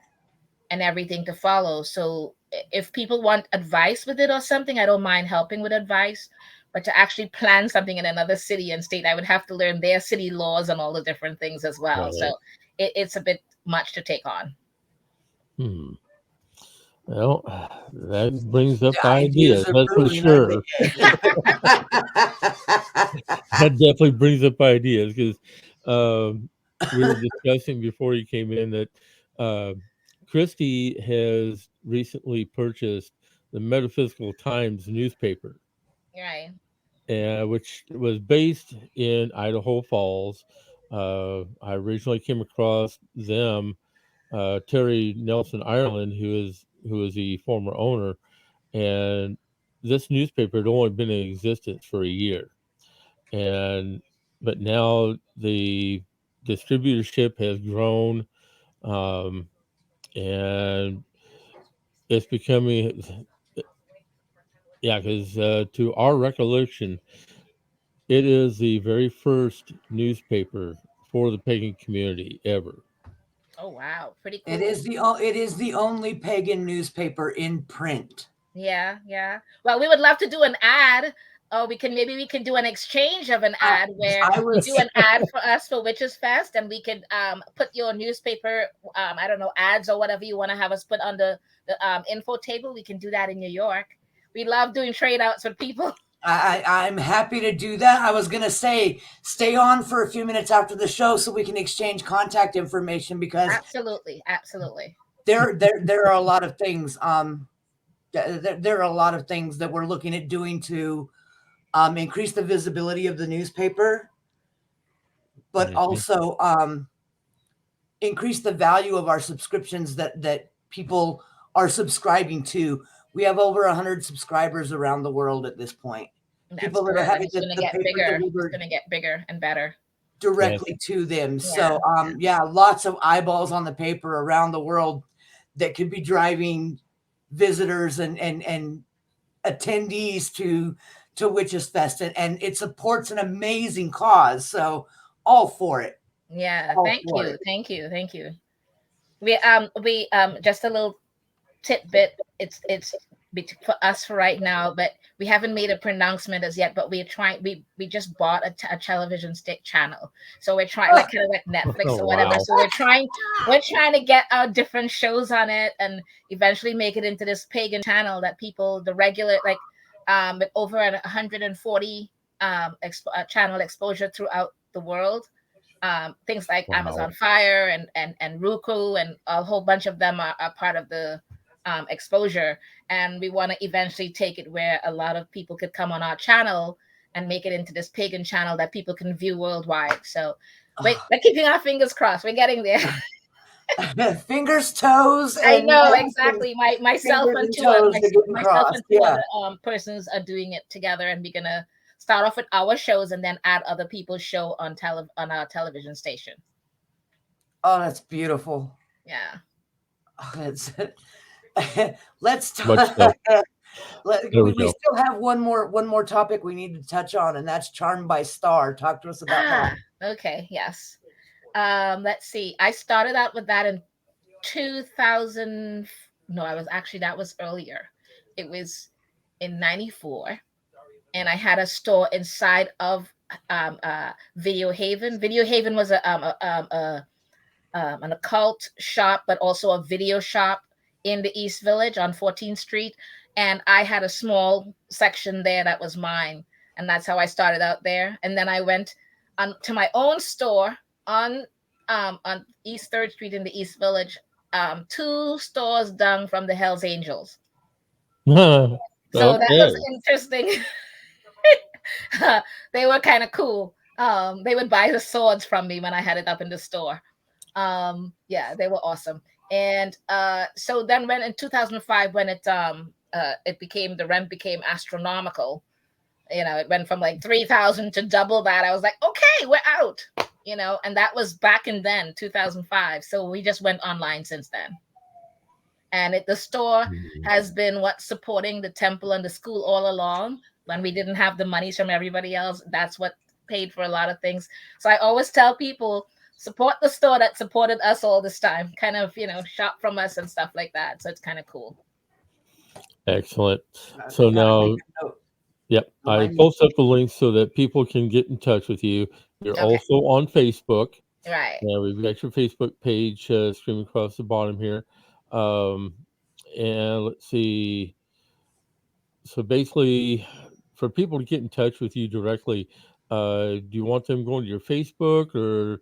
and everything to follow. So if people want advice with it or something, I don't mind helping with advice. But to actually plan something in another city and state, I would have to learn their city laws and all the different things as well. Right. So it's a bit much to take on. Well, that brings up ideas, that's for sure. That definitely brings up ideas because we were discussing before you came in that Christy has recently purchased the Metaphysical Times newspaper. Right. Which was based in Idaho Falls. I originally came across them, Terry Nelson Ireland, who is the former owner, and this newspaper had only been in existence for a year, but now the distributorship has grown, and it's becoming, because to our recollection, it is the very first newspaper for the pagan community ever. Oh wow, pretty cool. It is the only pagan newspaper in print. Yeah. Well, we would love to do an ad. Oh, we can do an exchange of an ad where you do an ad for us for Witches Fest, and we could put your newspaper, I don't know, ads or whatever you want to have us put on the info table. We can do that in New York. We love doing trade outs with people. I'm happy to do that. I was going to say, stay on for a few minutes after the show so we can exchange contact information because absolutely. There are a lot of things. There are a lot of things that we're looking at doing to increase the visibility of the newspaper, but also increase the value of our subscriptions that people are subscribing to. We have over 100 subscribers around the world at this point. That's People that good. are having It's going to the get paper bigger. It's delivered going to get bigger and better. directly to them. Yeah. So lots of eyeballs on the paper around the world that could be driving visitors and attendees to Witchfest, and it supports an amazing cause. So all for it. Yeah, All thank for you. it. Thank you. Thank you. We just a little tidbit. It's for us for right now, but we haven't made a pronouncement as yet. But we're trying. We just bought a television stick channel, so we're trying like kind of like Netflix or whatever. Wow. So we're trying to get our different shows on it, and eventually make it into this pagan channel that people, the regular with over 140 channel exposure throughout the world. Things like Wow. Amazon Fire and Roku, and a whole bunch of them are part of the exposure. And we want to eventually take it where a lot of people could come on our channel and make it into this pagan channel that people can view worldwide. So we're keeping our fingers crossed. We're getting there. Fingers, toes. I And know exactly. Myself fingers and and two toes are getting myself crossed. and two Yeah. other persons are doing it together, and we're gonna start off with our shows and then add other people's show on our television station. Oh, that's beautiful. Yeah. Let's talk. Much so. We still have one more topic we need to touch on, and that's Charmed by Starr. Talk to us about that. Okay, yes. Let's see. I started out with that in 2000. No, that was earlier. It was in 94, and I had a store inside of Video Haven. Video Haven was an occult shop, but also a video shop in the East Village on 14th Street. And I had a small section there that was mine. And that's how I started out there. And then I went to my own store on East 3rd Street in the East Village, 2 stores down from the Hells Angels. So that was interesting. They were kind of cool. They would buy the swords from me when I had it up in the store. Yeah, they were awesome. And so then when in 2005, when the rent became astronomical, it went from like 3,000 to double that. I was like, okay, we're out, and that was back in then 2005. So we just went online since then. And the store has been supporting the temple and the school all along. When we didn't have the monies from everybody else, that's what paid for a lot of things. So I always tell people, support the store that supported us all this time, kind of, shop from us and stuff like that. So it's kind of cool. Excellent. So now, yep, I post up the link so that people can get in touch with you. You're also on Facebook. Right. Yeah, we've got your Facebook page screaming across the bottom here. And let's see. So basically, for people to get in touch with you directly, do you want them going to your Facebook or?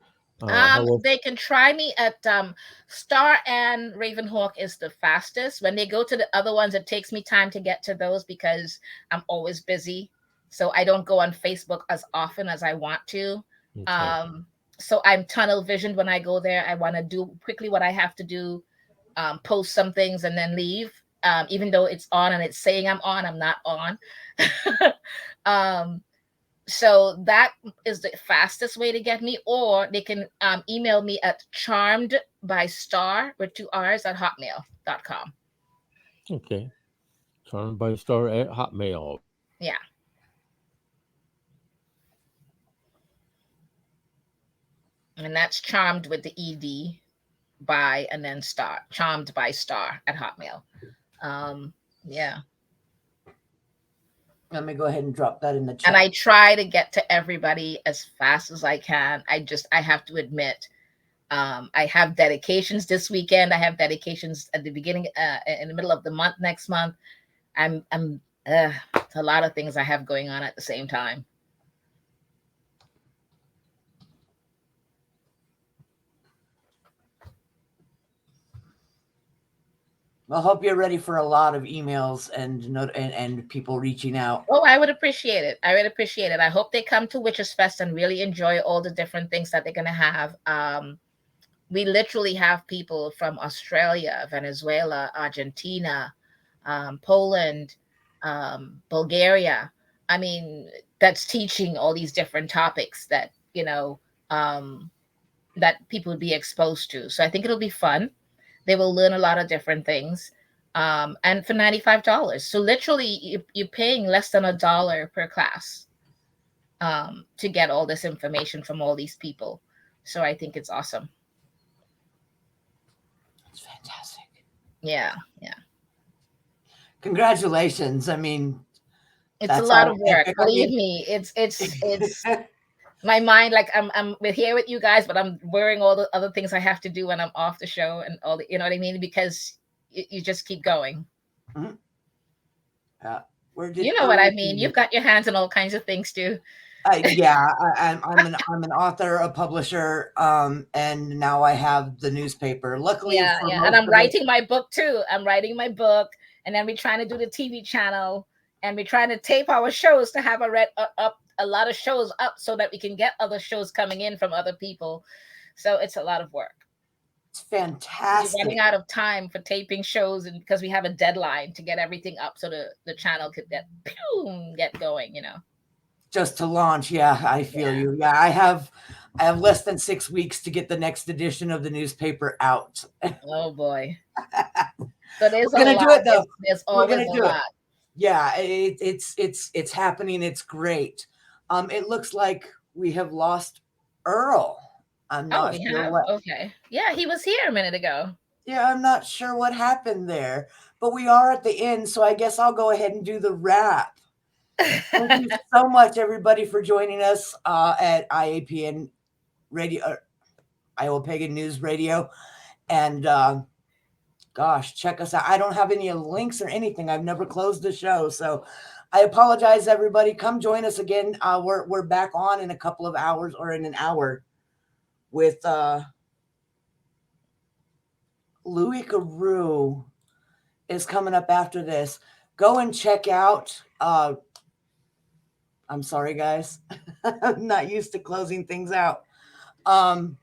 They can try me at Starr Ann RavenHawk is the fastest. When they go to the other ones, it takes me time to get to those because I'm always busy. So I don't go on Facebook as often as I want to. Okay. So I'm tunnel visioned when I go there. I want to do quickly what I have to do, post some things and then leave. Even though it's on and it's saying I'm on, I'm not on. So that is the fastest way to get me, or they can email me at charmedbystarr with 2 R's at hotmail.com. Okay. Charmedbystarr at hotmail. Yeah. And that's charmed with the ED by and then star. Charmed by Starr at hotmail. Yeah. Let me go ahead and drop that in the chat. And I try to get to everybody as fast as I can. I have to admit, I have dedications this weekend. I have dedications at the beginning, in the middle of the month, next month. It's a lot of things I have going on at the same time. I hope you're ready for a lot of emails and people reaching out. Oh, I would appreciate it. I would appreciate it. I hope they come to Witchfest and really enjoy all the different things that they're going to have. we literally have people from Australia, Venezuela, Argentina, Poland, Bulgaria. I mean, that's teaching all these different topics that, that people would be exposed to. So I think it'll be fun. They will learn a lot of different things. And for $95. So literally you're paying less than $1 per class to get all this information from all these people. So I think it's awesome. It's fantastic. Yeah. Yeah. Congratulations. I mean, It's a lot of work. Believe me, it's my mind, like I'm here with you guys, but I'm worrying all the other things I have to do when I'm off the show and all the, you know what I mean? Because you just keep going. Mm-hmm. You know what I mean? You've got your hands in all kinds of things too. Yeah, I'm an author, a publisher, and now I have the newspaper. Luckily, yeah, and I'm writing my book too. I'm writing my book, and then we're trying to do the TV channel, and we're trying to tape our shows to have a lot of shows up so that we can get other shows coming in from other people. So it's a lot of work. It's fantastic. We're running out of time for taping shows, and because we have a deadline to get everything up so the channel could get going, Just to launch. Yeah, I feel you. Yeah, I have less than 6 weeks to get the next edition of the newspaper out. Oh boy. So there's We're gonna do it though. There's always a lot. Yeah, it's happening. It's great. It looks like we have lost Earl. I'm not sure what. Okay. Yeah, he was here a minute ago. Yeah, I'm not sure what happened there, but we are at the end, so I guess I'll go ahead and do the wrap. Thank you so much, everybody, for joining us at IAPN Radio, Iowa Pagan News Radio, and gosh, check us out. I don't have any links or anything. I've never closed the show, so I apologize, everybody. Come join us again. We're back on in a couple of hours, or in an hour, with Louis Guru is coming up after this. Go and check out. I'm sorry, guys. I'm not used to closing things out. And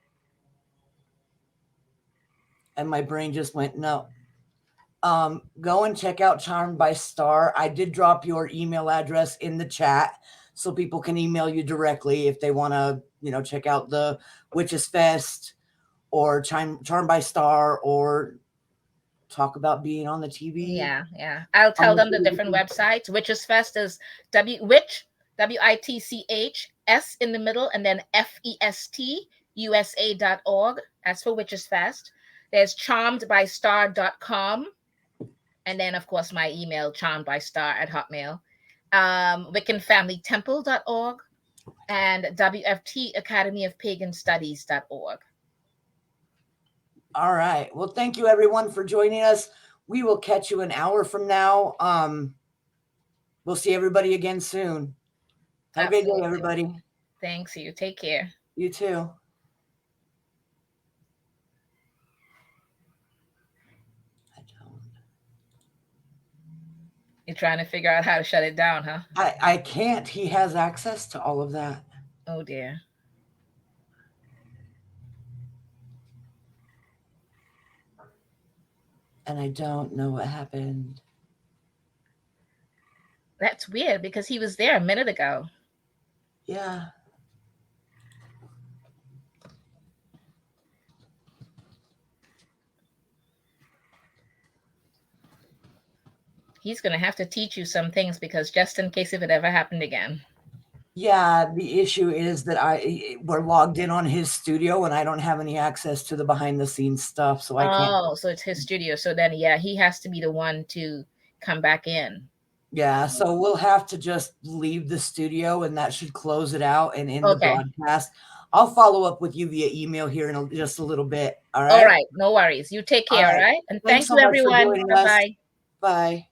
my brain just went, no. Go and check out Charmed by Starr. I did drop your email address in the chat so people can email you directly if they want to, check out the Witchfest or Charmed by Starr or talk about being on the TV. Yeah. I'll tell them the different websites. Witchfest is WITCH, in the middle, and then FEST, USA.org. That's for Witchfest. There's charmedbystarr.com. And then, of course, my email, charmedbystarr@hotmail. WiccanFamilyTemple.org and WFT Academy of Pagan Studies.org. All right. Well, thank you, everyone, for joining us. We will catch you an hour from now. We'll see everybody again soon. Have a great day, everybody. Thanks. You take care. You too. You're trying to figure out how to shut it down, huh? I can't. He has access to all of that. Oh, dear. And I don't know what happened. That's weird because he was there a minute ago. Yeah. He's going to have to teach you some things because just in case if it ever happened again. Yeah, the issue is that we're logged in on his studio and I don't have any access to the behind the scenes stuff, so I can't. Oh, so it's his studio. So then, he has to be the one to come back in. Yeah, so we'll have to just leave the studio and that should close it out and end the broadcast. I'll follow up with you via email here in just a little bit. All right. All right. No worries. You take care. All right. And thank you, everyone. Bye-bye. Bye.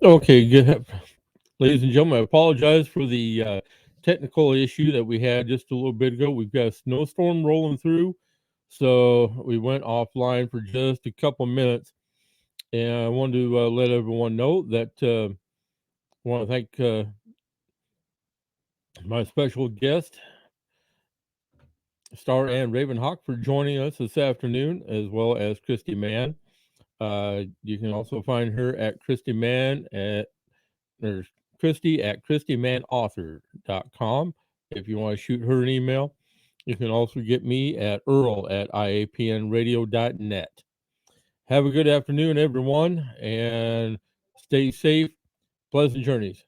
Okay, good. Ladies and gentlemen, I apologize for the technical issue that we had just a little bit ago. We've got a snowstorm rolling through, so we went offline for just a couple minutes. And I wanted to let everyone know that I want to thank my special guest, Starr Ann RavenHawk, for joining us this afternoon, as well as Christy Mann. You can also find her at Christy Mann or Christy at ChristyMannAuthor.com if you want to shoot her an email. You can also get me at Earl at IAPNradio.net. Have a good afternoon, everyone, and stay safe. Pleasant journeys.